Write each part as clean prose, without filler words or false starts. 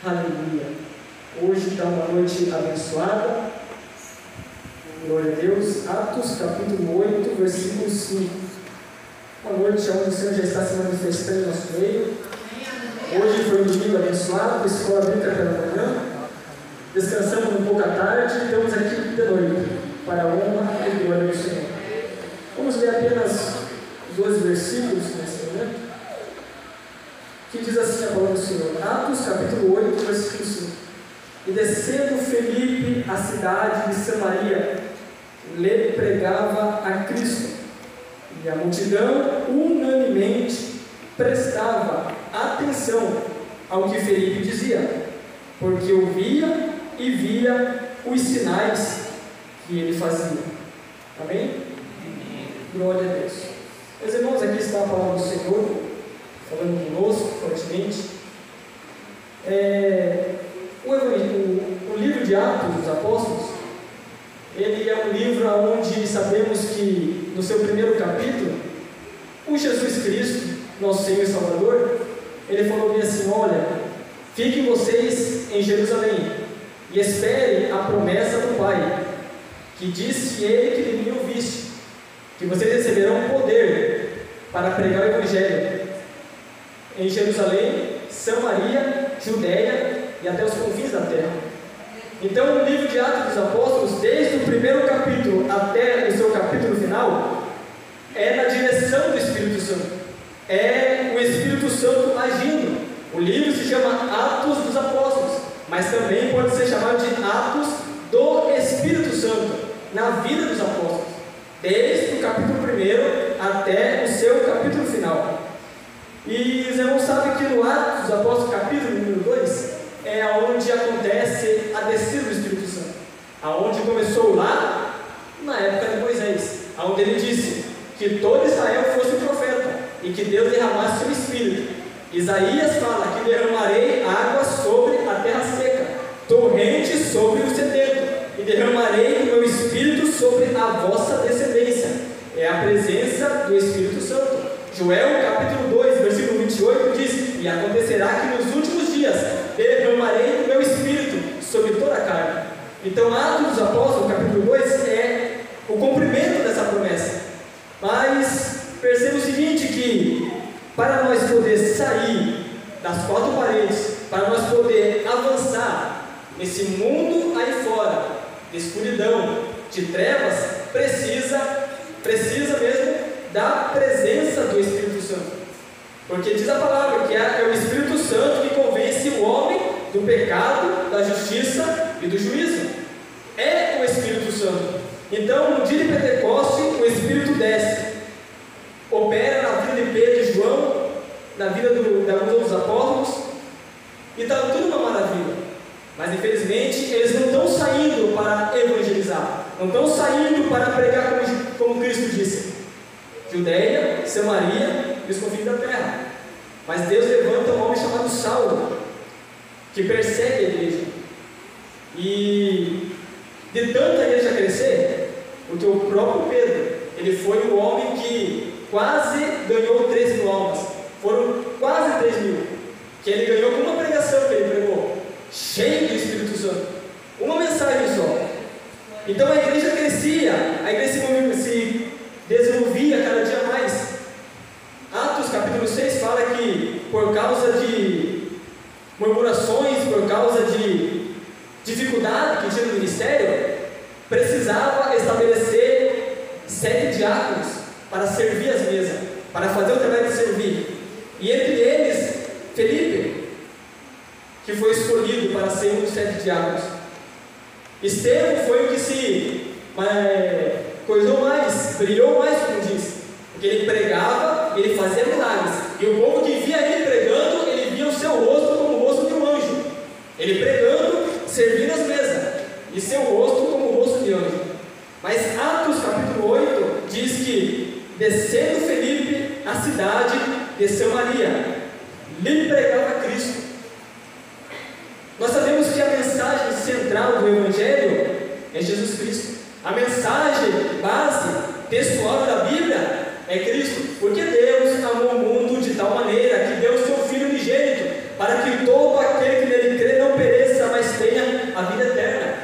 Aleluia. Hoje está uma noite abençoada. Glória a Deus. Atos capítulo 8, versículo 5. Uma noite onde o Senhor já está se manifestando em nosso meio. Hoje foi um domingo abençoado, escola bíblica pela manhã. Descansamos um pouco à tarde e estamos aqui de noite para a honra e glória do Senhor. Vamos ler apenas 12 versículos nesse momento, que diz assim a palavra do Senhor. Atos capítulo 8, versículo 5. E descendo Felipe à cidade de Samaria, lhe pregava a Cristo, e a multidão unanimemente prestava atenção ao que Felipe dizia, porque ouvia e via os sinais que ele fazia. Amém? Glória a Deus. Meus irmãos, aqui está a palavra do Senhor falando conosco fortemente. O livro de Atos dos Apóstolos, ele é um livro onde sabemos que no seu primeiro capítulo, o Jesus Cristo, nosso Senhor e Salvador, ele falou bem assim: olha, fiquem vocês em Jerusalém e esperem a promessa do Pai, que disse ele que de mim ouviste, que vocês receberão poder para pregar o Evangelho em Jerusalém, Samaria, Judeia e até os confins da terra. Então, o livro de Atos dos Apóstolos, desde o primeiro capítulo até o seu capítulo final, é na direção do Espírito Santo. É o Espírito Santo agindo. O livro se chama Atos dos Apóstolos, mas também pode ser chamado de Atos do Espírito Santo na vida dos apóstolos, desde o capítulo 1 até o seu capítulo final. E os irmãos sabem que no Atos dos Apóstolos, capítulo número 2, é onde acontece a descida do Espírito Santo, aonde começou lá na época de Moisés, aonde ele disse que todo Israel fosse profeta e que Deus derramasse seu Espírito. Isaías fala que derramarei água sobre a terra seca, torrente sobre o sedento, e derramarei o meu Espírito sobre a vossa descendência. É a presença do Espírito Santo. Joel capítulo 2, versículo 28 diz: e acontecerá que nos últimos dias derramarei o meu Espírito sobre toda a carne. Então, Atos dos Apóstolos, capítulo 2, é o cumprimento dessa promessa. Mas perceba o seguinte, que para nós poder sair das quatro paredes, para nós poder avançar nesse mundo aí fora, de escuridão, de trevas, precisa mesmo da presença do Espírito Santo. Porque diz a palavra que é o Espírito Santo que convence o homem do pecado, da justiça e do juízo. É o Espírito Santo. Então, no dia de Pentecostes, o Espírito desce, opera na vida de Pedro e João, na vida dos apóstolos, e está tudo uma maravilha. Mas infelizmente eles não estão saindo para evangelizar, não estão saindo para pregar como Cristo disse: Judeia, Samaria e os confins da terra. Mas Deus levanta um homem chamado Saulo, que persegue a igreja. E de tanta igreja crescer, porque o próprio Pedro, ele foi o homem que quase ganhou 13 mil almas. Foram quase 3 mil que ele ganhou com uma pregação que ele pregou, cheio do Espírito Santo, uma mensagem só. Então a igreja crescia, a igreja se desenvolvia cada dia mais. Atos capítulo 6 fala que por causa de murmurações, por causa de dificuldade que tinha no ministério, precisava estabelecer 7 diáconos para servir as mesas, para fazer o trabalho de servir. E entre eles, Felipe, que foi escolhido para ser um dos 7 diáconos. Estevão foi o que se coisou mais, brilhou mais, como diz, porque ele pregava, ele fazia milagres, e o povo que via ele pregando, ele via o seu rosto como o rosto de um anjo. Ele pregando, servindo as mesas, e seu rosto como o rosto de anjo. Mas Atos capítulo 8 diz que, descendo Felipe à cidade de Samaria, lhe pregava Cristo. Nós sabemos que a mensagem central do Evangelho é Jesus Cristo. A mensagem base textual da Bíblia é Cristo, porque Deus amou o mundo de tal maneira que deu o seu Filho unigênito para que todo aquele que nele crê não pereça, mas tenha a vida eterna.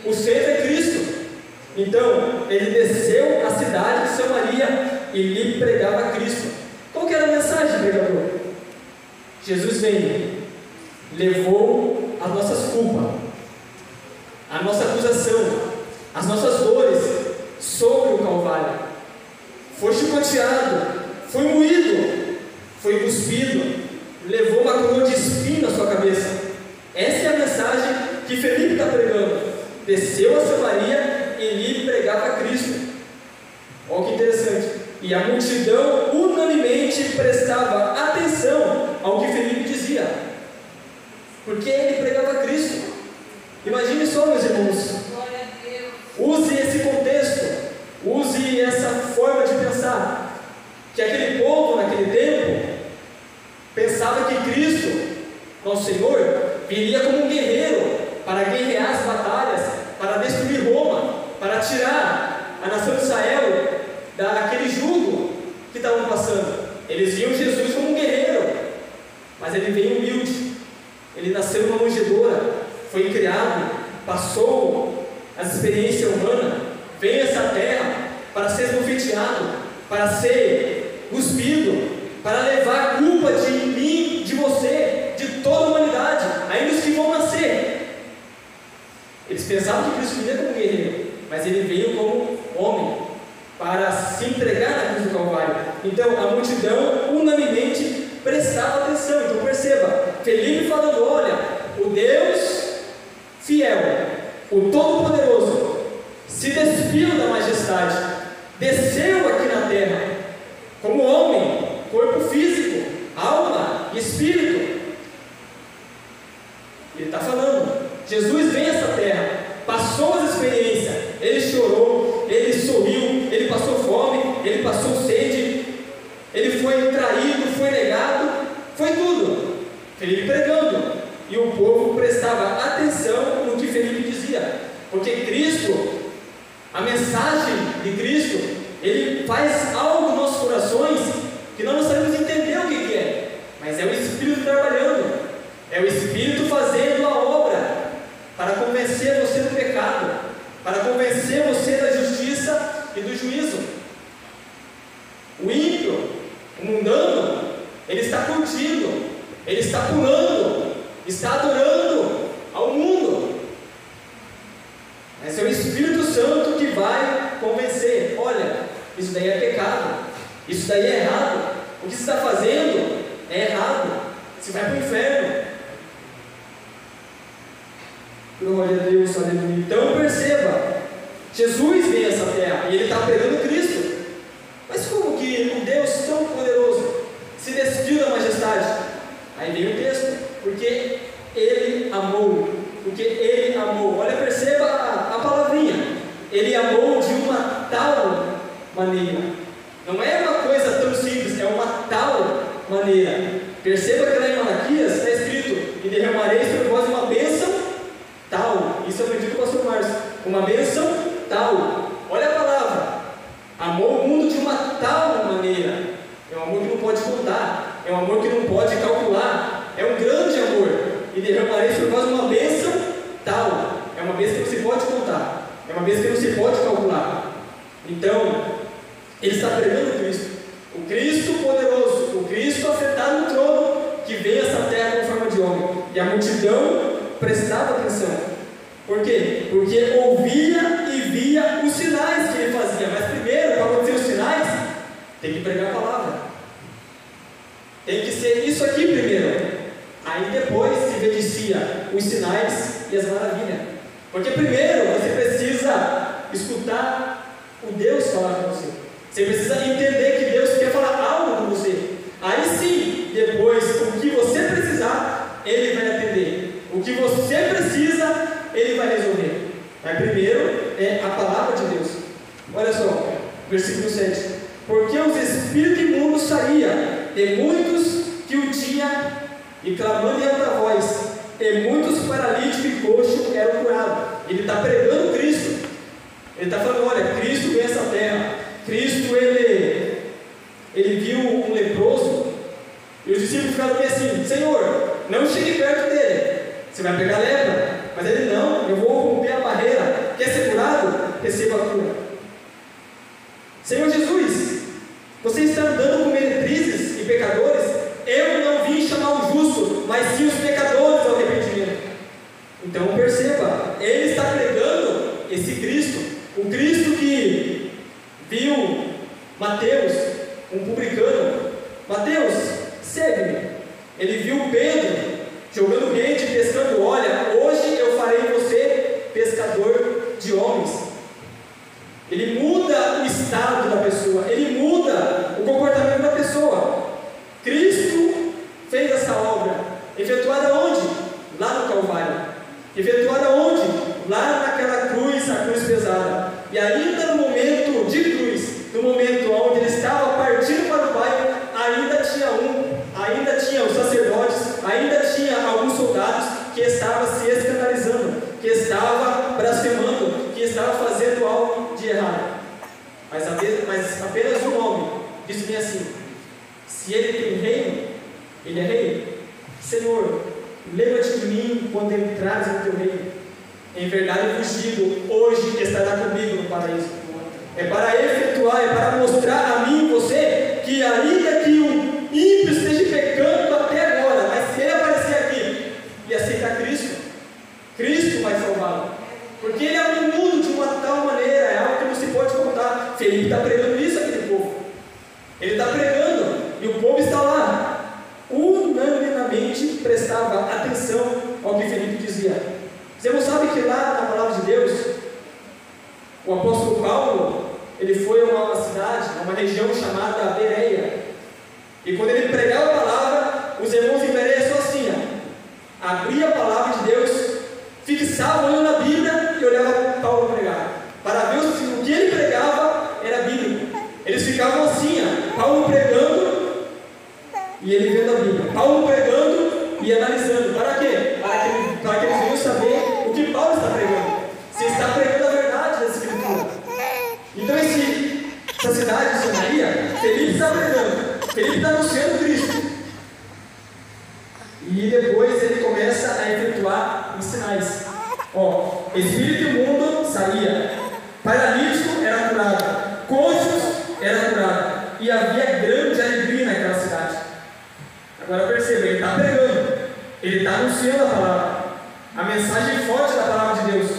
O centro é Cristo. Então, ele desceu à cidade de Samaria e lhe pregava Cristo. Qual que era a mensagem, pregador? Jesus veio, levou as nossas culpas, a nossa acusação, as nossas dores sobre o Calvário. Foi chicoteado, foi moído, foi cuspido, levou uma coroa de espinho na sua cabeça. Essa é a mensagem que Felipe está pregando. Desceu a Samaria e lhe pregava Cristo. Olha que interessante. E a multidão unanimemente prestava atenção ao que Felipe dizia, porque ele pregava Cristo. Imagine só, meus irmãos, use esse contexto, use essa forma de pensar, que aquele povo naquele tempo pensava que Cristo, nosso Senhor, viria como um guerreiro para guerrear as batalhas, para destruir Roma, para tirar a nação de Israel daquele jugo que estavam passando. Eles viam Jesus como um guerreiro, mas ele veio humilde. Ele nasceu numa manjedoura, foi criado, passou as experiências humanas, veio a essa terra para ser esbofeteado, para ser cuspido, para levar a culpa de mim, de você, de toda a humanidade, ainda os que vão nascer. Eles pensavam que Cristo vinha como guerreiro, mas ele veio como homem, para se entregar na cruz do Calvário. Então a multidão unanimemente prestava atenção. Então perceba, Felipe falando: olha, o Deus fiel, o Todo-Poderoso, se despiu da majestade, desceu aqui na terra, como homem, corpo físico, alma e espírito. Ele está falando, Jesus vem a essa terra, passou as experiências, ele chorou, ele sorriu, ele passou fome, ele passou sede, ele foi traído, foi negado, foi tudo. Felipe pregando, e o povo prestava atenção no que Felipe dizia, porque Cristo, a mensagem de Cristo, ele faz algo nos nossos corações que nós não sabemos entender o que é, mas é o Espírito trabalhando, é o Espírito fazendo a obra para convencer você do pecado, para convencer você da justiça e do juízo. O ímpio, o mundano, ele está curtindo, ele está pulando, está adorando ao mundo, mas é o Espírito Santo que vai convencer: olha, isso daí é pecado, isso daí é errado, o que você está fazendo é errado, você vai para o inferno. Glória a Deus, aleluia. Então perceba, Jesus veio a essa terra e ele está pregando Cristo. Mas como que um Deus tão poderoso se despiu da majestade? Aí vem o texto: porque ele amou, porque ele amou. Olha, perceba a palavrinha: ele amou de uma tal maneira. Não é uma coisa tão simples, é uma tal maneira. Perceba que lá em Malaquias está escrito: e derramarei sobre vós uma bênção tal. Isso eu aprendi com o pastor Márcio. Uma bênção tal. Olha a palavra: amou o mundo de uma tal maneira. É um amor que não pode contar, é um amor que não pode calcular, é um grande amor. E derramarei sobre vós uma bênção tal. É uma bênção que não se pode contar, é uma bênção que não se pode calcular. Então ele está pregando Cristo, o Cristo poderoso, o Cristo assentado no trono, que veio a essa terra com forma de homem. E a multidão prestava atenção. Por quê? Porque ouvia e via os sinais que ele fazia. Mas primeiro, para acontecer os sinais, tem que pregar a palavra. Tem que ser isso aqui primeiro. Aí depois se verificia os sinais e as maravilhas. Porque primeiro você precisa escutar o Deus falar com você. Você precisa entender que Deus quer falar algo com você. Aí sim, depois, o que você precisar, Ele vai atender. O que você precisa, Ele vai resolver. Mas primeiro é a palavra de Deus. Olha só, versículo 7. Porque os espíritos imundos saíam de muitos que o tinham, e clamando em alta voz, e muitos paralíticos e coxos eram curados. Ele está pregando Cristo. Ele está falando: olha, Cristo veio a essa terra. Cristo, ele viu um leproso, e os discípulos ficaram bem assim: Senhor, não chegue perto dele, você vai pegar lepra. Mas ele não, eu vou romper a barreira. Quer ser curado? Receba a cura. Senhor Jesus, você está andando com meretrizes e pecadores? Eu não vim chamar o justo, mas sim os pecadores ao arrependimento. Então perceba, ele está pregando esse Cristo, o Cristo que viu Mateus, um publicano. Mateus, segue-me. Ele viu Pedro jogando rede, pescando. Olha, hoje eu farei você pescador de homens. Ele muda o estado da pessoa, ele muda o comportamento da pessoa. Cristo fez essa obra, efetuada onde? Lá no Calvário. Efetuada onde? Lá naquela cruz, a cruz pesada. E ainda no momento de cruz, no momento onde ele estava partindo para o Pai, ainda tinha os sacerdotes, ainda tinha alguns soldados que estavam se escandalizando, que estavam blasfemando, que estavam fazendo algo de errado. Mas apenas um homem disse bem assim: se ele tem reino, ele é rei. Senhor, lembra-te de mim quando entrares no teu reino. Em verdade eu vos digo, hoje estará comigo no paraíso. É para efetuar, é para mostrar a mim e você que ainda que o ímpio esteja pecando até agora, mas se ele aparecer aqui e aceitar Cristo, Cristo vai salvá-lo. Porque ele abre o mundo de uma tal maneira, é algo que não se pode contar. Felipe está pregando isso aquele povo. Ele está pregando e o povo está lá. Unanimemente prestava atenção ao que Felipe dizia. Você não sabe que lá na palavra de Deus, o apóstolo Paulo, ele foi a uma cidade, a uma região chamada Bereia. E quando ele pregava a palavra, os irmãos em Bereia só assim, abria a palavra de Deus, fixavam olhando na Bíblia e olhavam Paulo pregar, para ver se o que ele pregava era bíblico. Eles ficavam assim, Paulo pregando e ele vendo a Bíblia, Paulo pregando e analisando. Para quê? Para que eles venham saber o que Paulo está pregando, se está pregando a verdade da Escritura. Então essa cidade de Samaria, Felipe está pregando, Felipe está anunciando Cristo. E depois ele começa a efetuar os sinais. Espírito imundo saía, paralítico era curado, coxos era curado, e havia grande alegria naquela cidade. Agora perceba, ele está pregando, ele está anunciando a palavra, a mensagem forte da palavra de Deus.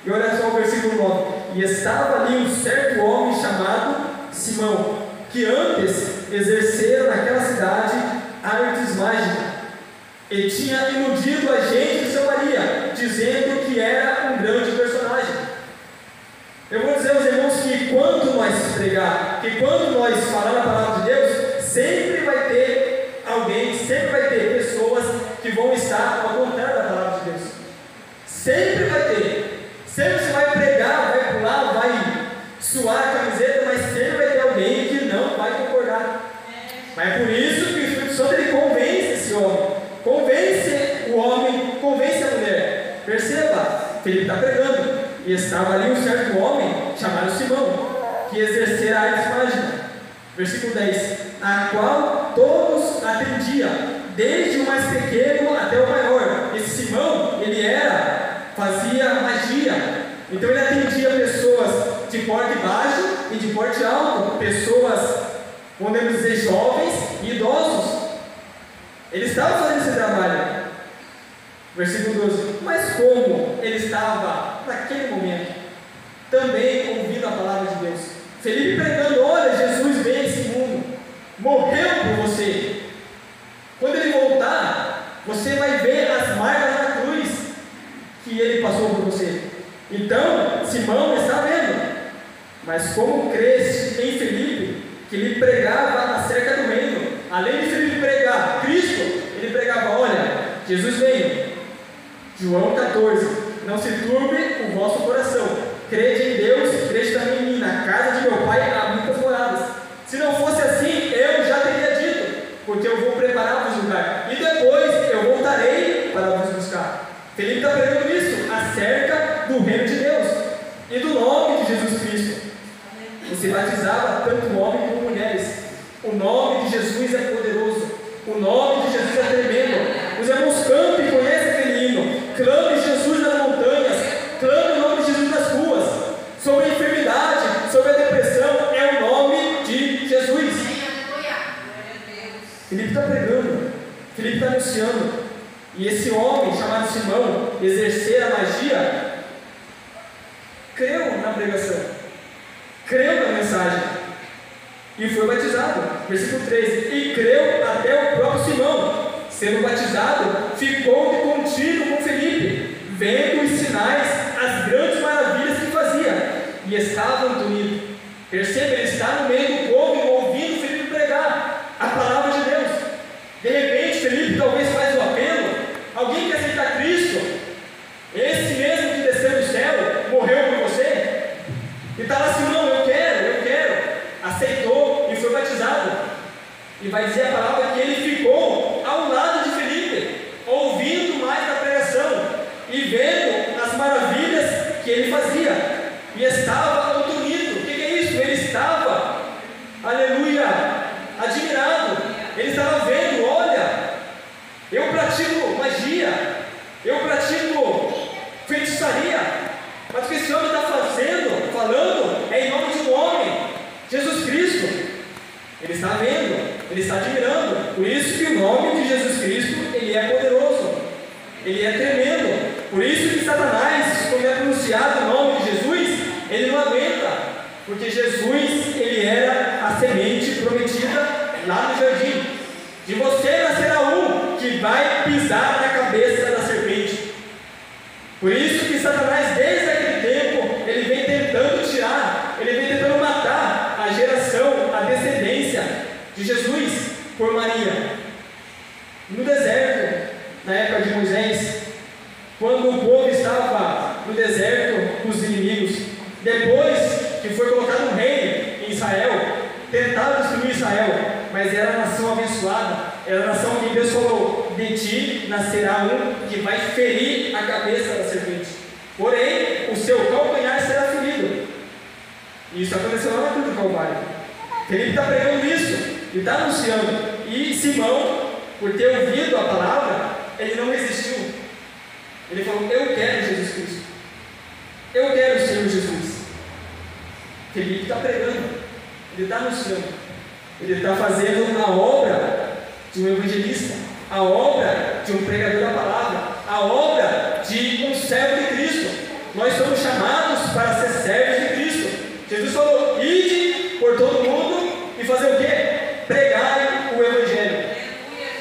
E olha só o versículo 9: e estava ali um certo homem chamado Simão, que antes exercera naquela cidade artes mágicas, e tinha iludido a gente de Samaria, dizendo que era um grande personagem. Eu vou dizer aos irmãos que quando nós pregar, que quando nós falar a palavra de Deus, sempre vai ter alguém, sempre vai ter pessoas que vão estar ao contrário da palavra de Deus. Sempre vai ter. Sempre você vai pregar, vai pular, vai suar a camiseta, mas sempre vai ter alguém que não vai concordar. Mas é por isso que o Espírito Santo ele convence esse homem, convence o homem, convence a mulher. Perceba, Felipe está pregando, e estava ali um certo homem chamado Simão, que exercera artes mágicas. Versículo 10: a qual todos atendiam, desde o mais pequeno até o maior. Esse Simão, fazia magia. Então ele atendia pessoas de porte baixo e de porte alto, pessoas, podemos dizer, jovens e idosos. Ele estava fazendo esse trabalho. Versículo 12: mas como ele estava naquele momento também ouvindo a palavra de Deus, Felipe pregando: olha, Jesus veio a esse mundo, morreu por você. Quando ele voltar, você vai ver as marcas da cruz que ele passou por você. Então, Simão está vendo. Mas como cresce em Felipe, que lhe pregava acerca do reino, além de Felipe pregar Cristo, ele pregava: olha, Jesus veio. João 14: não se turbe o vosso coração, crede em Deus, crede também em mim. Na casa de meu pai há muitas moradas. Se não fosse assim, eu já teria dito, porque eu vou preparar-vos lugar, e depois eu voltarei para vos buscar. Felipe está pregando isso acerca do reino de Deus e do nome de Jesus Cristo. E se batizava tanto homem como mulheres. O nome de Jesus é poderoso, o nome de Jesus é tremendo. Os irmãos anunciando, e esse homem chamado Simão exercer a magia, creu na pregação, creu na mensagem e foi batizado. Versículo 13: e creu até o próprio Simão, sendo batizado, ficou de contínuo com Felipe, vendo os sinais, as grandes maravilhas que fazia, e estava unido. Perceba, ele está no meio do povo, ouvindo Felipe pregar a palavra de Deus. De repente, Felipe talvez faz o apelo: alguém quer aceitar Cristo? Esse mesmo que desceu do céu, morreu por você? E está lá Simão: eu quero. Aceitou e foi batizado. E vai dizer a palavra que ele ficou ao lado de Felipe, ouvindo mais da pregação e vendo as maravilhas que ele fazia, e estava unido. O que é isso? Ele estava, aleluia, admirado. Ele estava vendo: olha, eu pratico magia, eu pratico feitiçaria, mas o que esse homem está falando é em nome de um homem, Jesus Cristo. Ele está vendo, ele está admirando. Por isso que o nome de Jesus Cristo, ele é poderoso, ele é tremendo. Por isso que Satanás, quando é pronunciado o nome de Jesus, ele não aguenta, porque Jesus, ele era a semente prometida lá no jardim. De você nascerá um que vai pisar na cabeça da serpente. Por isso que Satanás, desde aquele tempo, ele vem tentando tirar, ele vem tentando matar a geração, a descendência de Jesus por Maria. No deserto, na época de Moisés, quando o povo estava no deserto com os inimigos, depois que foi colocado um rei em Israel, tentaram destruir Israel, mas era a nação abençoada, era a nação que Deus falou: de ti nascerá um que vai ferir a cabeça da serpente, porém o seu calcanhar será ferido. E isso aconteceu lá na cruz do Calvário. Felipe está pregando isso e está anunciando, e Simão, por ter ouvido a palavra, ele não resistiu. Ele falou: eu quero Jesus Cristo, eu quero o Senhor Jesus. Felipe está pregando, ele está anunciando, ele está fazendo a obra de um evangelista, a obra de um pregador da palavra, a obra de um servo de Cristo. Nós somos chamados para ser servos de Cristo. Jesus falou: ide por todo mundo e fazer o quê? Pregar o evangelho.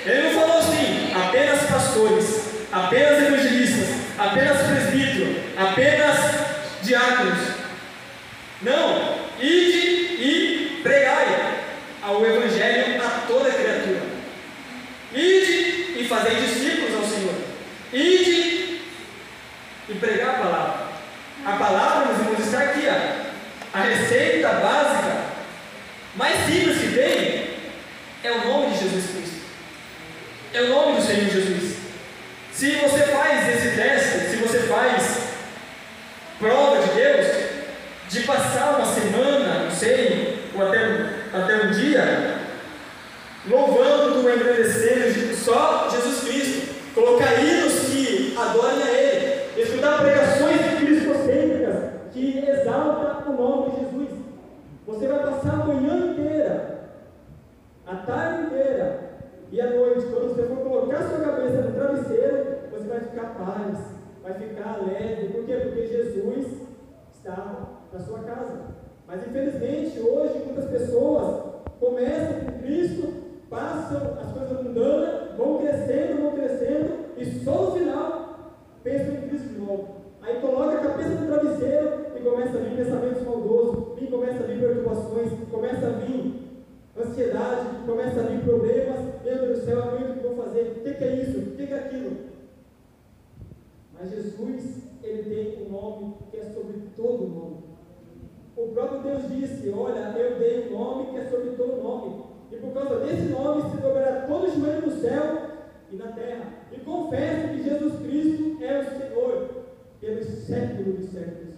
Ele não falou assim: apenas pastores, apenas evangelistas, apenas presbítero, apenas diáconos. Não, ide e pregai ao evangelho a toda criatura. Ide e fazei discípulos ao Senhor. Ide e pregar a palavra. A palavra, meus irmãos, está aqui, ó. A receita básica mais simples que tem é o nome de Jesus Cristo, é o nome do Senhor Jesus. Se você faz esse teste, se você faz prova de Deus, de passar uma semana, não sei, ou até um dia, louvando, agradecendo só Jesus Cristo, colocar hinos que adorem a Ele, escutar pregações cristocêntricas que exaltam o nome de Jesus, você vai passar a manhã inteira, a tarde inteira e a noite, quando você for colocar sua cabeça no travesseiro, você vai ficar paz, vai ficar alegre. Por quê? Porque Jesus está na sua casa. Mas infelizmente hoje muitas pessoas começam com Cristo, passam as coisas mundanas, vão crescendo e só no final pensam em Cristo de novo. Aí coloca a cabeça no travesseiro e começa a vir pensamentos maldosos, e começa a vir preocupações, começa a vir ansiedade, começa a vir problemas. Meu Deus do céu, amanhã o que eu vou fazer? O que é isso? O que é aquilo? Mas Jesus, ele tem um nome que é sobre todo nome. O próprio Deus disse: olha, eu dei um nome que é sobre todo nome, e por causa desse nome se dobrará todo o joelho no céu e na terra, e confesso que Jesus Cristo é o Senhor, pelos séculos dos séculos.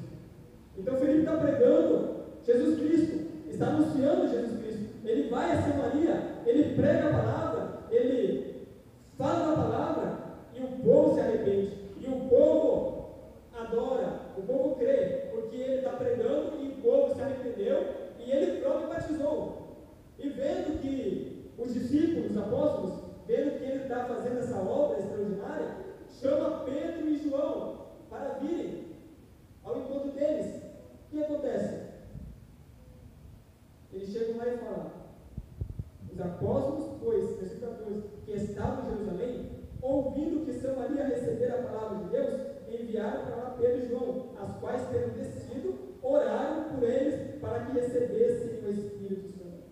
Então Felipe está pregando Jesus Cristo, está anunciando Jesus Cristo. Ele vai a Samaria, ele prega a palavra, ele fala a palavra, e o povo se arrepende, e o povo adora, o povo crê, porque ele está pregando e o povo se arrependeu, e ele próprio batizou. E vendo que os discípulos, os apóstolos, vendo que ele está fazendo essa obra, enviaram para lá Pedro e João, as quais, tendo descido, oraram por eles para que recebessem o Espírito Santo.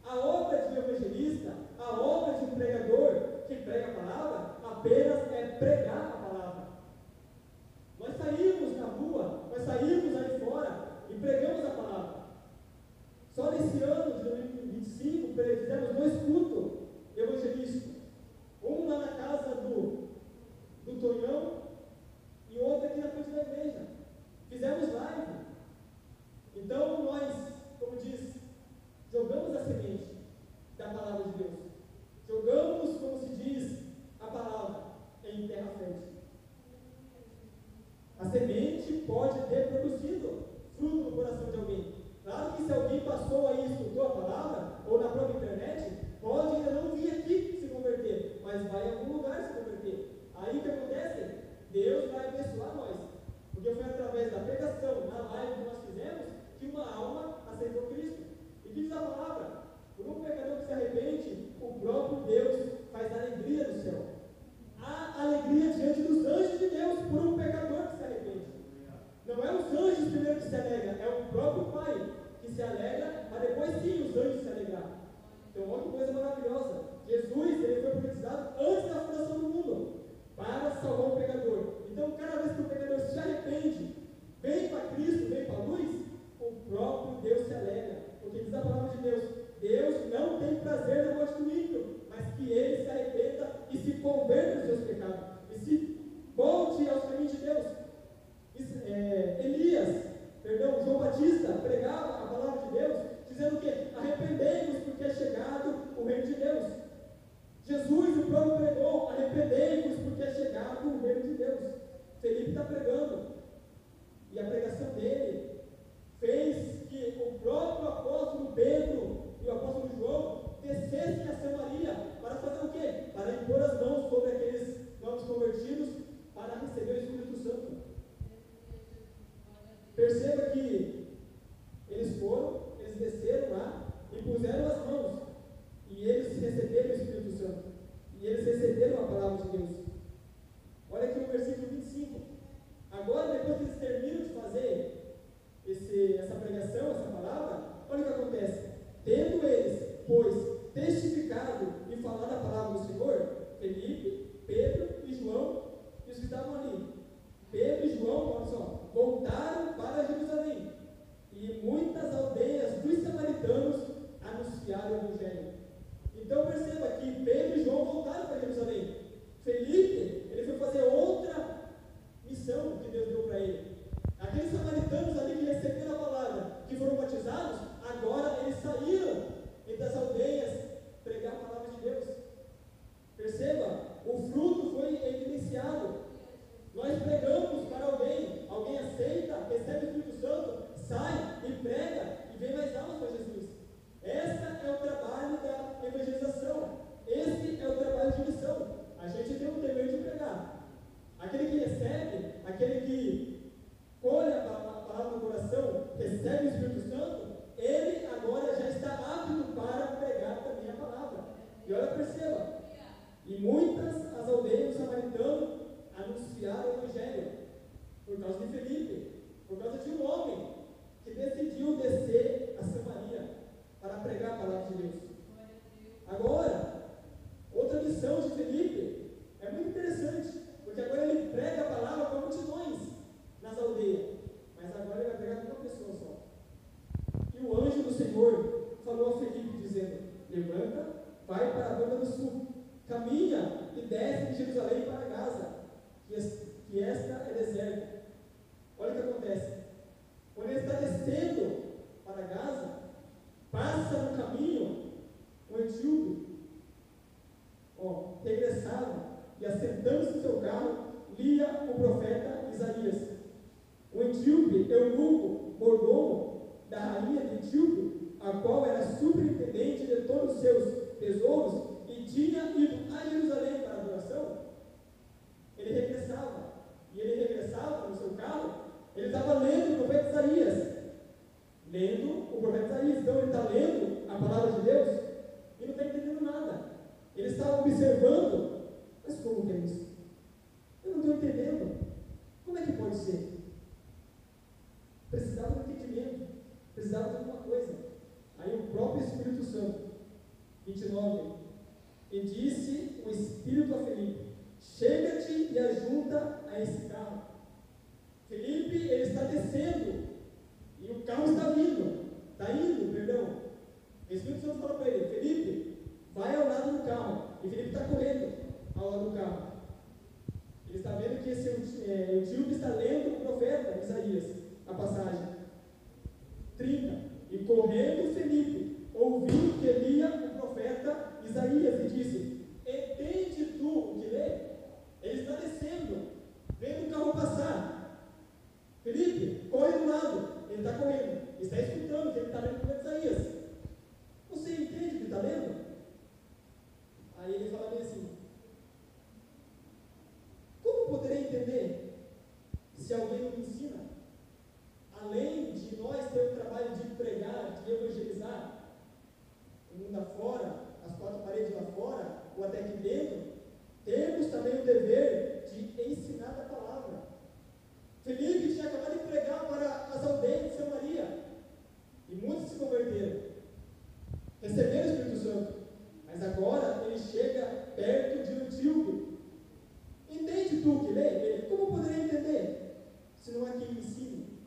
A obra de um evangelista, a obra de um pregador que prega a palavra, apenas é pregar a palavra. Nós saímos na rua, nós saímos ali fora e pregamos a palavra. Só nesse ano de 2025 fizemos 2 cultos evangelísticos. Um lá na casa do Tonhão e outro aqui na frente da igreja. Fizemos live. Então nós, como diz, jogamos a semente da palavra de Deus. Jogamos, como se diz, a palavra em terra fértil. A semente pode ter produzido fruto no coração de alguém. Claro que se alguém passou aí e escutou a palavra, ou na própria internet, pode ainda não vir aqui se converter, mas vai em algum lugar se converter. Aí o que acontece? Deus vai abençoar nós. Porque foi através da pregação, na live que nós fizemos, que uma alma aceitou Cristo. E que diz a palavra? Por um pecador que se arrepende, o próprio Deus faz alegria no céu. Há alegria diante dos anjos de Deus por um pecador que se arrepende. Não é os anjos primeiro que se alegram, é o próprio Pai que se alegra, mas depois sim os anjos se alegram. Então, olha que coisa maravilhosa. Jesus, ele foi profetizado antes da fundação do mundo, para salvar o pecador. Então, cada vez que o pecador se arrepende, vem para Cristo, vem para a luz, o próprio Deus se alegra. Porque diz a palavra de Deus: Deus não tem prazer na morte do ímpio, mas que ele se arrependa e se converta dos seus pecados, e se volte aos caminhos de Deus. João Batista pregava a palavra de Deus, dizendo que arrependei-vos porque é chegado o reino de Deus. Jesus, o próprio, pregou: arrependei-vos porque é chegado o reino de Deus. Felipe está pregando, e a pregação dele fez que o próprio apóstolo Pedro e o apóstolo João descessem a Samaria para fazer o quê? Para impor as mãos sobre aqueles novos convertidos para receber o Espírito Santo. Perceba que eles foram, eles desceram lá e puseram as mãos, e eles receberam o Espírito Santo, e eles receberam a palavra de Deus. Olha aqui o versículo 25. Agora, depois que eles terminam de fazer essa pregação, essa palavra, olha o que acontece. Tendo eles, pois, testificado e falado a palavra do Senhor, Felipe, Pedro e João, e os que estavam ali, Pedro e João, olha só, voltaram para Jerusalém, e muitas aldeias dos samaritanos anunciaram o Evangelho. Então perceba que Pedro e João voltaram para Jerusalém. Felipe, ele foi fazer outra missão que Deus deu para ele. Aqueles samaritanos ali que receberam a palavra, que foram batizados, agora eles saíram entre as aldeias pregar a palavra de Deus. Perceba, o fruto foi evidenciado. Nós pregamos para alguém, alguém aceita, recebe o Espírito Santo, sai e prega e vem mais almas para Jesus. Esse é o trabalho da evangelização. Esse é o trabalho de missão. A gente tem o dever de pregar. Aquele que recebe, aquele que colhe a palavra no coração, recebe o Espírito Santo, ele agora já está apto para pregar também a palavra. E olha, perceba, e muitas as aldeias do samaritano anunciaram o Evangelho por causa de Felipe, por causa de um homem que decidiu descer a Samaria para pregar a palavra de Deus. Agora, outra missão de Felipe é muito interessante, porque agora ele prega a palavra para multidões nas aldeias, mas agora ele vai pregar para uma pessoa só. E o anjo do Senhor falou a Felipe, dizendo: levanta, vai para a banda do sul, caminha e desce de Jerusalém para Gaza, que esta é deserta. Olha o que acontece. Quando ele está descendo para Gaza, passa no caminho um etíope, regressava e, assentando-se no seu carro, lia o profeta Isaías. O etíope, eunuco, mordomo da rainha de Etíope, a qual era superintendente de todos os seus tesouros e tinha ido a Jerusalém para a adoração, ele regressava. E ele regressava no seu carro, ele estava lendo o profeta Isaías. Lendo o profeta Isaías. Então ele está lendo a palavra de Deus e não está entendendo nada. Ele está observando. Mas como que é isso? Eu não estou entendendo. etíope está lendo o profeta Isaías, a passagem 30. E correndo Felipe, ouviu que lia o profeta Isaías e disse: entende tu o que lê? Ele está descendo, vendo o carro passar. Felipe, corre do lado. Ele está correndo, está escutando que ele está lendo o profeta Isaías. Você entende o que está lendo? Aí ele fala bem assim: como poderei entender se alguém não me ensina? Além de nós ter o trabalho de pregar, de evangelizar, o mundo afora, as quatro paredes lá fora, ou até aqui dentro, temos também o dever de ensinar a palavra. Felipe tinha acabado de pregar para as aldeias de Samaria, e muitos se converteram, receberam o Espírito Santo, mas agora ele chega perto de um etíope. Entende tu que lê? Ele, como poderia entender se não há quem me ensine?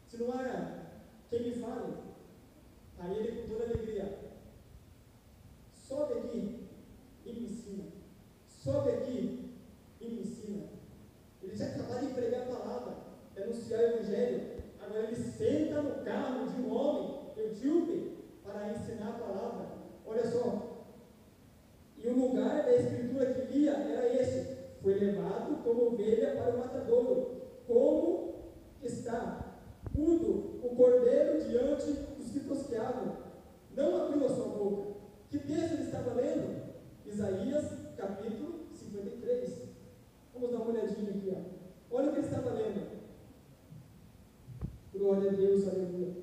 Se não há quem me fale? Aí ele, com toda alegria: sobe aqui e me ensina. Sobe aqui e me ensina. Ele já acabou de pregar a palavra, de anunciar o Evangelho. Agora ele senta no carro de um homem etíope para ensinar a palavra. Olha só. E o lugar da escritura que lia era esse: foi levado como ovelha para o matadouro. Como está mudo o cordeiro diante dos que tosqueavam, não abriu a sua boca. Que texto ele estava lendo? Isaías, capítulo 53. Vamos dar uma olhadinha aqui, ó. Olha o que ele estava lendo. Glória a Deus, aleluia.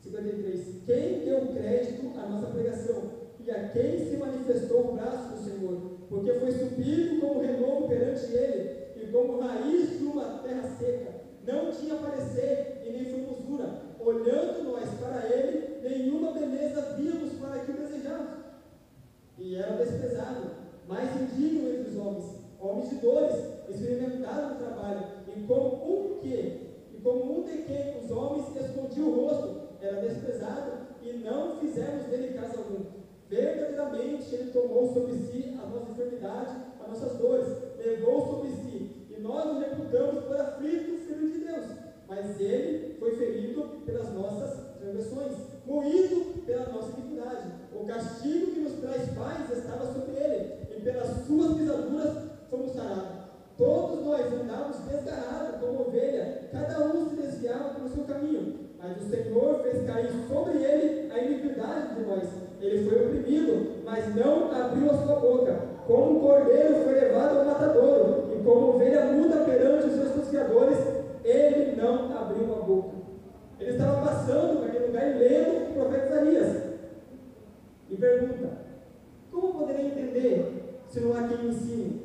53. Quem deu crédito à nossa pregação e a quem se manifestou o braço do Senhor? Porque foi subido como renovo perante ele e como raiz de uma terra seca. Não tinha parecer e nem formosura. Olhando nós para ele, nenhuma beleza víamos para que o desejávamos. E era desprezado, mais indigno entre os homens de dores, experimentaram no trabalho, e como um de quem os homens escondiam o rosto, era desprezado, e não fizemos dele caso algum. Verdadeiramente ele tomou sobre si a nossa enfermidade, as nossas dores, levou sobre si, e nós o reputamos por aflito, filho de Deus. Mas ele foi ferido pelas nossas transgressões, moído pela nossa iniquidade. O castigo que nos traz paz estava sobre ele, e pelas suas pisaduras fomos sarados. Todos nós andávamos desgarrados como ovelha, cada um se desviava pelo seu caminho, mas o Senhor fez cair sobre ele a iniquidade de nós. Ele foi oprimido, mas não abriu a sua boca. Como um cordeiro foi levado ao matadouro, e como ovelha muda perante os seus tosqueadores, ele não abriu a boca. Ele estava passando por aquele lugar e lendo o profeta Isaías. E pergunta: como poderia entender se não há quem me ensine?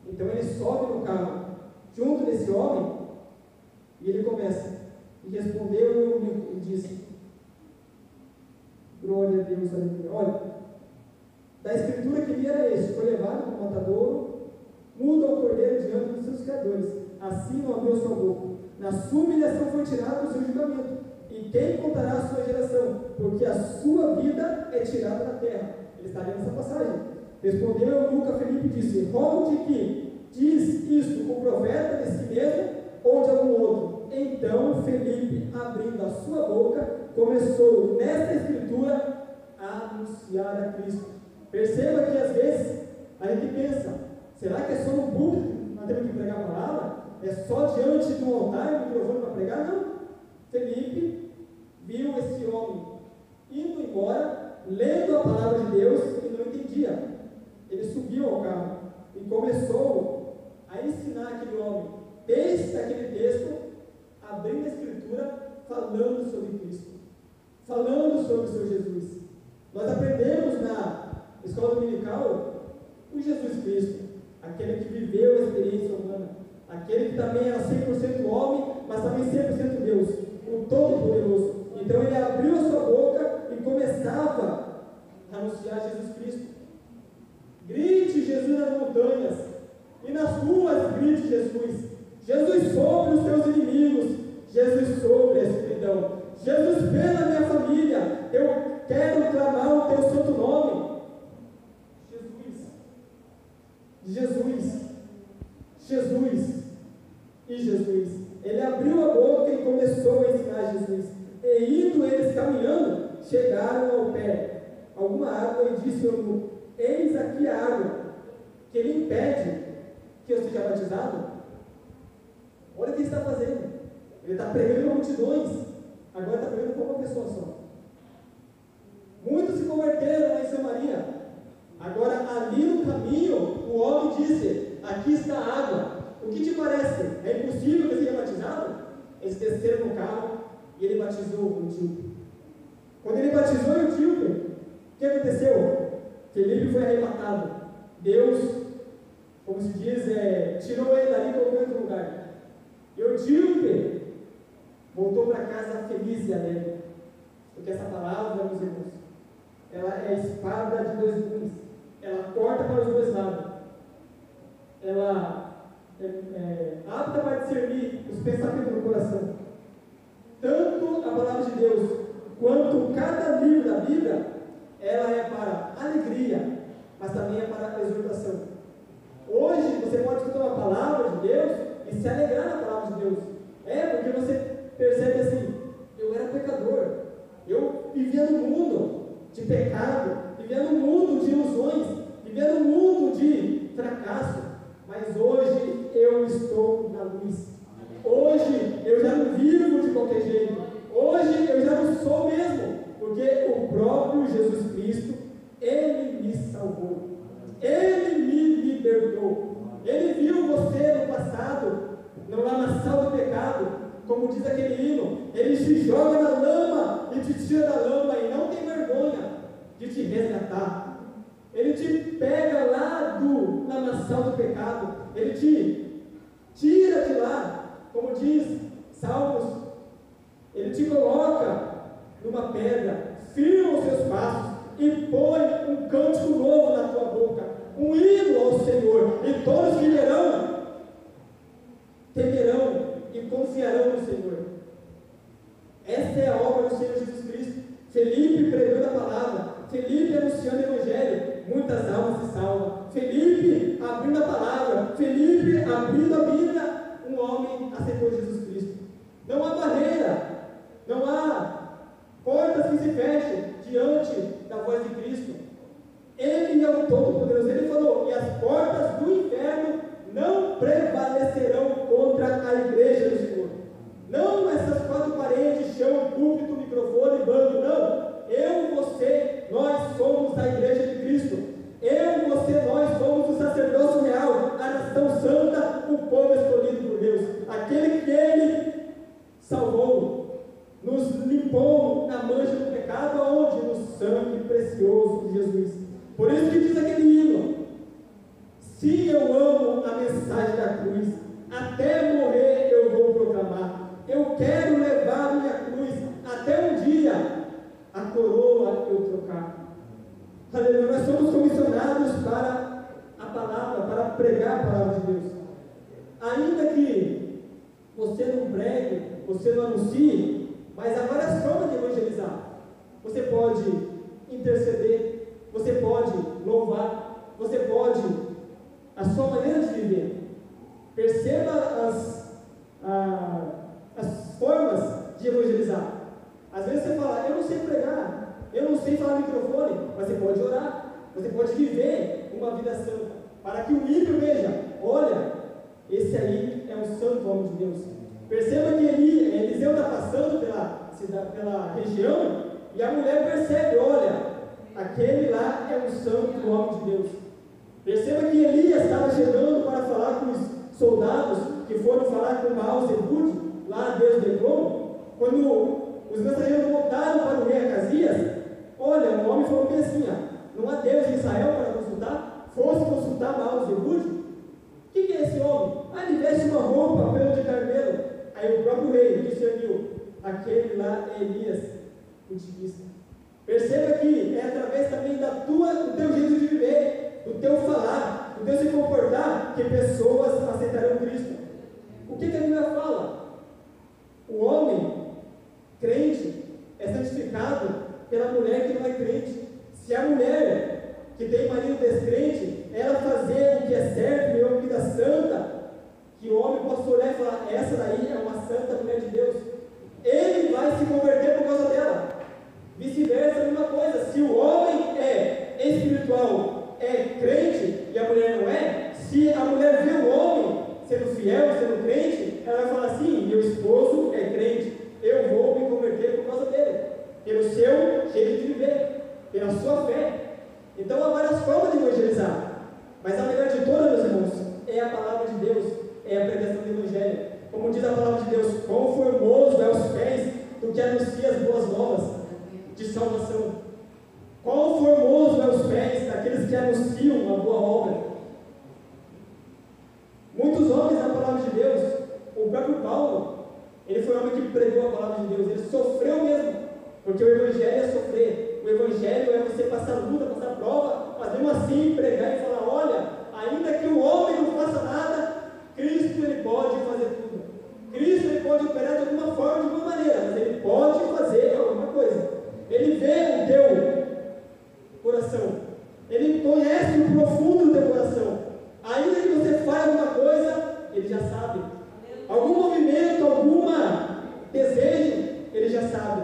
Então ele sobe no carro, junto desse homem, e ele começa. E respondeu e disse: glória a Deus, aleluia. Olha, da escritura que li era esse: foi levado para o matadouro, muda o cordeiro diante dos seus criadores, assim não abriu sua boca. Na sua humilhação foi tirado do seu julgamento. E quem contará a sua geração? Porque a sua vida é tirada da terra. Ele está lendo essa passagem. Respondeu Eunuco a Felipe e disse: rogo-te que diz isto o profeta de si mesmo ou de algum outro? Então Felipe, abrindo a sua boca, começou nesta escritura a anunciar a Cristo. Perceba que às vezes a gente pensa: será que é só no púlpito que nós temos que pregar a palavra? É só diante de um altar e um microfone para pregar? Não. Felipe viu esse homem indo embora, lendo a palavra de Deus e não entendia. Ele subiu ao carro e começou a ensinar aquele homem, desde aquele texto, abrindo a escritura, falando sobre Cristo, falando sobre o seu Jesus. Nós aprendemos na escola dominical o Jesus Cristo, aquele que viveu a experiência humana, aquele que também era 100% homem, mas também 100% Deus, o Todo-Poderoso. Então ele abriu a sua boca e começava a anunciar Jesus Cristo. Grite Jesus nas montanhas, e nas ruas grite Jesus. Jesus sobre os teus inimigos, Jesus sobre a escuridão, Jesus pela minha família, eu quero clamar o teu santo nome. Jesus, Jesus, Jesus. e Jesus. Ele abriu a boca e começou a ensinar Jesus. E indo eles caminhando, chegaram ao pé alguma água e disse ao eunuco: eis aqui a água, que ele impede que eu seja batizado. Olha o que ele está fazendo. Ele está pregando multidões, agora está pregando com uma pessoa só. Muitos se converteram em Samaria. Agora, ali no caminho, o homem disse: aqui está a água. O que te parece? É impossível que eu seja batizado? Eles desceram no carro e ele batizou o etíope. Quando ele batizou o etíope, o que aconteceu? Felipe foi arrebatado. Deus, como se diz, tirou ele dali e colocou em outro lugar. E o etíope voltou para casa feliz e alegre. Porque essa palavra, meus irmãos, ela é a espada de dois gumes. Ela corta para os dois lados. Ela é apta para discernir os pensamentos do coração. Tanto a palavra de Deus quanto cada livro da Bíblia, ela é para alegria, mas também é para exortação. Hoje você pode escutar uma palavra de Deus e se alegrar na palavra de Deus. Porque você percebe assim: eu era pecador, eu vivia no mundo de pecado, vivia no mundo de ilusões, vivia no mundo de fracasso, mas hoje eu estou na luz. Hoje eu já não vivo de qualquer jeito. Hoje eu já não sou mesmo, porque o próprio Jesus Cristo, Ele me salvou. Ele me libertou. Ele viu você no passado, no lamaçal do pecado, como diz aquele hino. Ele te joga na lama e te tira da lama e não tem vergonha de te resgatar. Ele te pega lá do lamaçal do pecado. Ele te tira de lá. Como diz Salmos, Ele te coloca numa pedra, firma os seus passos e põe um cântico novo na tua boca, um hino ao Senhor, e todos que verão, temerão e confiarão no Senhor. Essa é a obra do Senhor Jesus Cristo. Felipe pregando a palavra, Felipe anunciando o Evangelho, muitas almas se salvam. Felipe abrindo a palavra, Felipe abrindo a Bíblia, um homem aceitou Jesus Cristo. Não há barreira, não há portas que se fecham diante da voz de Cristo. Ele é o Todo-Poderoso. Ele falou: e as portas do inferno não prevalecerão contra a igreja do Senhor. Não essas quatro paredes, chão, púlpito, microfone, banco, não. Eu, você, nós somos a igreja de Cristo. Eu, você, nós somos o sacerdócio real, a nação santa, o povo escolhido por Deus, aquele que Ele salvou, nos limpou na mancha do pecado, aonde? No sangue precioso de Jesus. Por isso que diz aquele hino: se eu amo a mensagem da cruz, até morrer eu vou proclamar. Eu quero levar minha cruz, até um dia a coroa eu trocar. Aleluia. Nós somos comissionados para a palavra, para pregar a palavra de Deus. Ainda que você não pregue, você não anuncie, mas há várias formas de evangelizar. Você pode interceder, você pode louvar, você pode, a sua maneira de viver. Perceba as formas de evangelizar. Às vezes você fala: eu não sei pregar, eu não sei falar no microfone, mas você pode orar, você pode viver uma vida santa, para que o ímpio veja: olha, esse aí é um santo homem de Deus. Perceba que Eliseu está passando pela região, e a mulher percebe: olha, aquele lá é um santo homem de Deus. Perceba que Elias estava chegando para falar com os soldados que foram falar com Baal-Zebud, lá a Deus de Edom. Quando os mensageiros voltaram para o rei Acasias, olha, o homem falou bem assim: não há Deus em Israel para consultar? Fosse consultar Baal-Zebud? O que é esse homem? Ele veste uma roupa, pelo de carneiro. Aí o próprio rei discerniu: aquele lá é Elias, o tiguista. Perceba que é através também do teu jeito de viver, do teu falar, do teu se comportar, que pessoas aceitarão Cristo. O que a Bíblia fala? O homem crente é santificado pela mulher que não é crente. Se a mulher que tem marido descrente, ela fazer o que é certo, viver uma vida santa, que o homem possa olhar e falar: essa daí é uma santa mulher de Deus, ele vai se converter por causa dela. Vice-versa, a mesma coisa. Se o homem é espiritual, é crente, e a mulher não é, se a mulher vê o homem sendo fiel, sendo crente, ela vai falar assim: meu esposo é crente, eu vou me converter por causa dele, pelo seu jeito de viver, pela sua fé. Então há várias formas de evangelizar, mas a melhor de todas, meus irmãos, é a palavra de Deus, é a pregação do Evangelho. Como diz a palavra de Deus: quão formoso é os pés do que anuncia as boas novas de salvação. Quão formoso é os pés daqueles que anunciam uma boa obra. Muitos homens na palavra de Deus, o próprio Paulo, ele foi um homem que pregou a palavra de Deus, ele sofreu mesmo, porque o Evangelho é sofrer, o Evangelho é você passar luta, passar prova, mas mesmo assim pregar e falar: olha, ainda que o homem não faça nada, Cristo ele pode fazer tudo. Cristo ele pode operar de alguma forma, de alguma maneira, mas ele pode fazer alguma coisa. Ele vê o teu coração, ele conhece o profundo do teu coração. Ainda que você faça alguma coisa, ele já sabe. Algum movimento, alguma desejo, ele já sabe.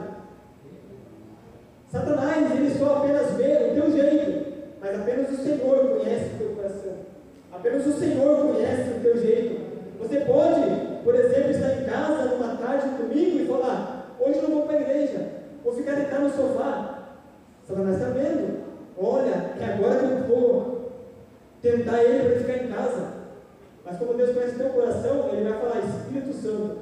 Satanás, ele só apenas vê o teu jeito, mas apenas o Senhor conhece o teu coração. Apenas o Senhor conhece o teu jeito. Você pode, por exemplo, estar em casa numa tarde de domingo e falar: hoje eu não vou para a igreja, vou ficar deitado no sofá. Satanás está vendo: olha, é agora que eu vou tentar ele para ele ficar em casa. Mas como Deus conhece o teu coração, ele vai falar: Espírito Santo,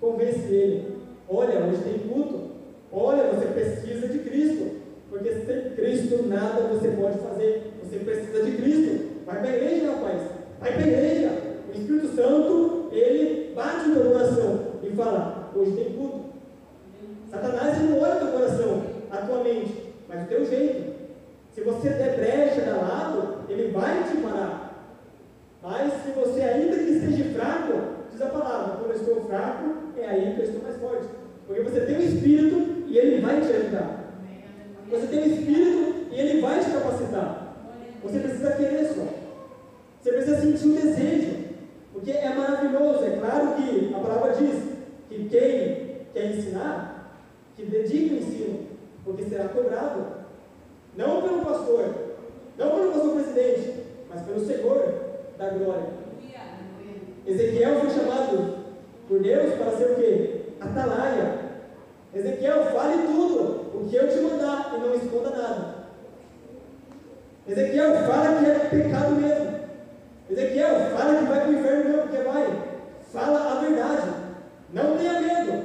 convence ele. Olha, hoje tem culto. Olha, você precisa de Cristo, porque sem Cristo nada você pode fazer. Você precisa de Cristo. Vai para a igreja, rapaz. Vai para a igreja. O Espírito Santo, ele bate no teu coração e fala: hoje tem culto. Satanás, ele não olha o teu coração, a tua mente, mas o teu jeito. Se você der brecha, dar lado, ele vai te parar. Mas se você ainda que esteja fraco, diz a palavra: quando eu estou fraco, é aí que eu estou mais forte. Porque você tem o Espírito e ele vai te ajudar. Você tem o Espírito e ele vai te capacitar. Você precisa querer só. Você precisa sentir um desejo. Porque é maravilhoso. É claro que a palavra diz que quem quer ensinar, que dedique o ensino, porque será cobrado. Não pelo pastor, não pelo pastor presidente, mas pelo Senhor da glória. Ezequiel foi chamado por Deus para ser o quê? Atalaia. Ezequiel, fale tudo o que eu te mandar e não esconda nada. Ezequiel, fala que é pecado mesmo. Ezequiel, fala que vai para o inferno mesmo, porque vai. Fala a verdade. Não tenha medo.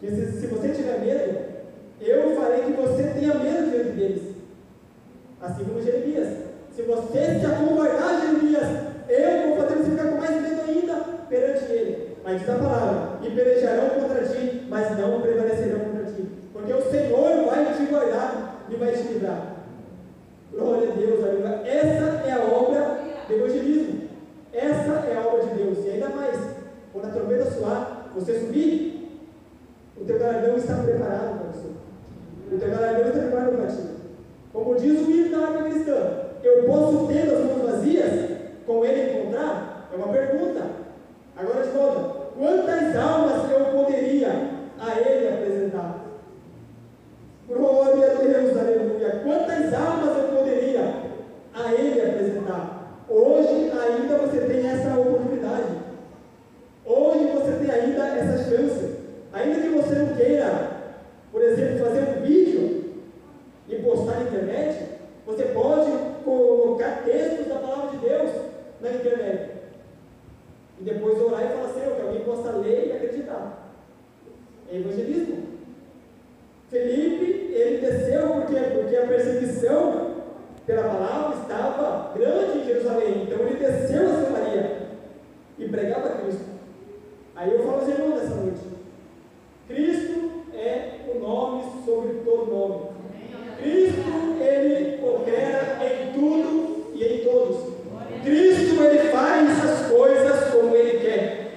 Porque se você tiver medo, eu farei que você tenha medo diante deles. Assim como Jeremias. Se você se acovardar, Jeremias, eu vou fazer você ficar com mais medo ainda perante ele. Mas diz a palavra: e pelejarão contra ti, mas não prevalecerão contra ti. Porque o Senhor vai te guardar e vai te livrar. Glória a Deus, aleluia. Essa é a obra do evangelismo. Essa é a obra de Deus. E ainda mais, quando a trombeta soar, você subir, o teu galardão está preparado para você. O teu galardão está preparado para ti. Como diz o hino da harpa cristã: eu posso ter as mãos vazias, com ele encontrar? É uma pergunta. Agora de volta: quantas almas eu poderia a ele apresentar? Glória a Deus, aleluia. Quantas almas eu poderia a ele apresentar? Hoje ainda você tem essa oportunidade. Hoje você tem ainda essa chance. Ainda que você não queira, por exemplo, fazer um vídeo e postar na internet, você pode colocar textos da palavra de Deus na internet. E depois orar e falar assim: que alguém possa ler e acreditar. É evangelismo. Felipe, ele desceu porque a perseguição pela palavra estava grande em Jerusalém. Então ele desceu a Samaria e pregava Cristo. Aí eu falo aos irmãos nessa noite: Cristo é o nome sobre todo nome. Cristo, ele opera em tudo e em todos. Cristo, ele faz as coisas como ele quer.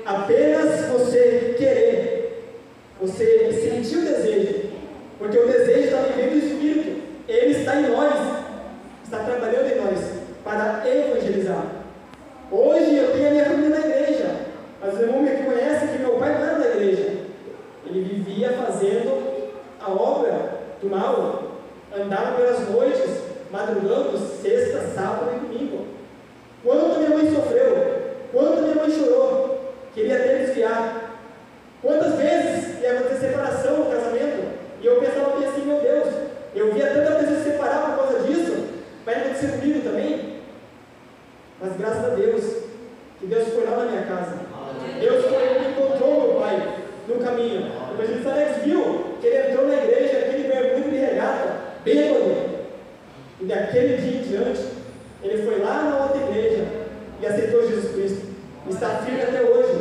Apenas você querer, você sentir o desejo, porque o desejo está vivendo do Espírito. Ele está em nós, está trabalhando em nós, para graças a Deus, que Deus foi lá na minha casa. Deus foi e encontrou meu pai no caminho. O evangelista Alex viu que ele entrou na igreja, aquele mergulho de regata, bêbado. E daquele dia em diante, ele foi lá na outra igreja e aceitou Jesus Cristo. E está firme até hoje.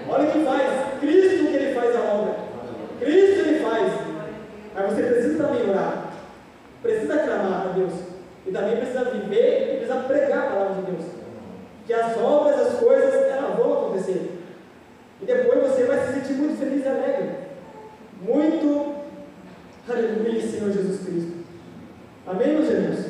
Olha o que faz. Cristo que ele faz a obra. Cristo ele faz. Mas você precisa também orar. Precisa clamar a Deus. E também precisa viver e precisa pregar a palavra de Deus. Que as obras, as coisas, elas vão acontecer. E depois você vai se sentir muito feliz e alegre. Muito, aleluia, Senhor Jesus Cristo. Amém, meus irmãos?